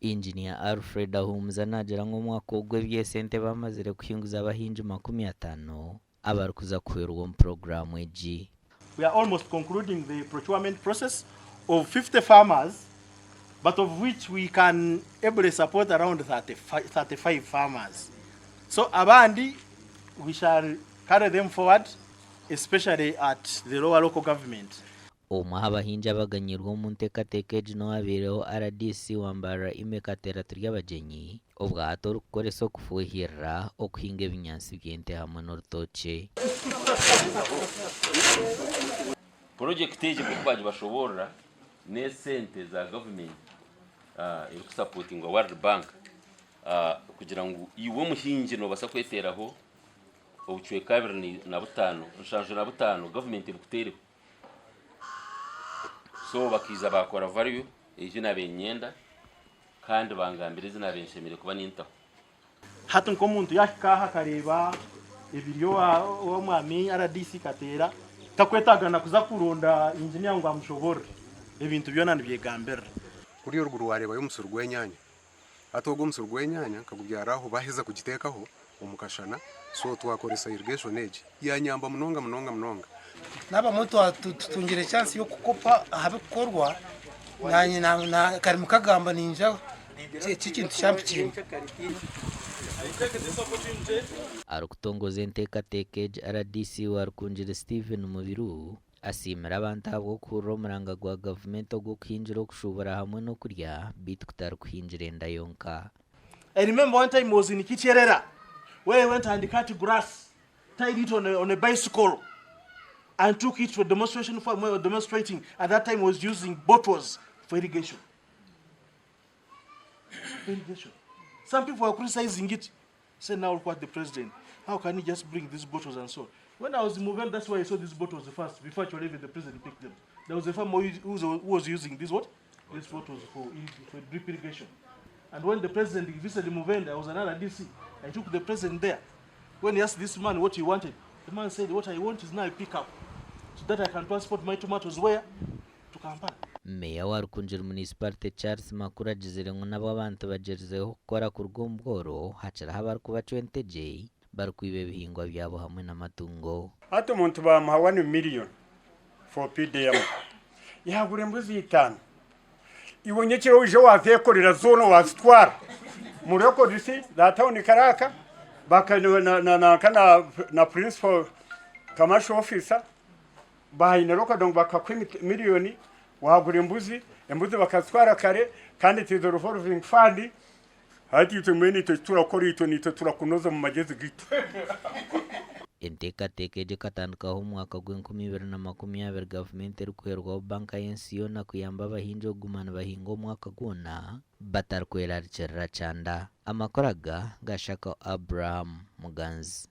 Engineer Alfred Ahumza nagera nk'umwaka w'Obwegyese ente bamazire kuhinguza abahinji 50 abari kuza kuherwa mu program eji. We are almost concluding the procurement process of 50 farmers, but of which we can ably support around 35 farmers. So abandi, we shall carry them forward, especially at the lower local government. Abahingi abaganyirwa mu nteekateeka egi n'owabireho RDC Mbarara imekatera turi abagenyi obwato rukukoresa okufuhirira okuhinga ebinyansi by'ente hamwe n'orutookye. Purogyekiti egi kuba bashobora n'esente za government iri kusapotinga World Bank kugira ngo iwe muhingi nobasa kweteraho obucweka 25 government iri kutereho. So bakiza bakora value ejina benyenda kandi bangambira izina benshemire kuba nintaho. Hatu nkomuntu yakikaha kareba ebiryo wa mwami RDC katera takwetagana kuza kuronda engineer ngo amushobora ebintu byona nibyegambira kuri uruguru wareba y'umusuru gwenyanya atogo umusuru gwenyanya kagubyaraho baheza kugitekaho umukashana so twakoresa irrigation age yanyamba munonga naba moto tutungire chance yo kukopa habikorwa na kari mukagamba ninja ikintu champion arukutongoza enteekateeka egi RDC RUKUNGIRI Stephen Mubiru asimira abantu abo kuromuranga gwa government ogw'okuhingira okushubura hamwe n'okurya bitu kutari kuhingira enda yonka. I remember one time I was in Kicherera where I went and cut grass, tied it on a bicycle and took it to a demonstration farm where we were demonstrating. At that time I was using bottles for irrigation. Some people were criticizing it. Said, now look at the president. How can he just bring these bottles and so? When I was in movement, that's why I saw these bottles first, before actually even the president picked them. There was a farmer who was using these bottles for drip irrigation. And when the president visited the movement, there was another DC. I took the president there. When he asked this man what he wanted, the man said, what I want is now a pickup, so that I can transport my tomatoes where? To Kampala. Meya wa RUKUNGIRI Municipality Charles Makuru agizire ngo nabo abantu bagezeho gukora ku rw'ombworo hacaraho abari kuba 20J bari kwiba ebihingwa byabo hamwe n'amatungo. Hata umuntu bamuha 1 million for PDM yagura embuzi 5 ibonye kiro uje wazekorera zono wazitwara mu rekodisi za town Karaka na principal commercial officer bahina rokodong bakakwimi miliyoni wagura embuzi bakatwara kare kandi tizo revolving fund hati tumeni turakora ito nito turakunoza mu magezi gito. Enteekateeka egi katandikaho omwaka gw'2020 gavumenti erikuherwaho banka y'ensi yona kuyamba abahingi okugumana bahinga omwaka gwona batari kwerarikirira kyanda. Amakuru aga gashaka Abraham Muganzi.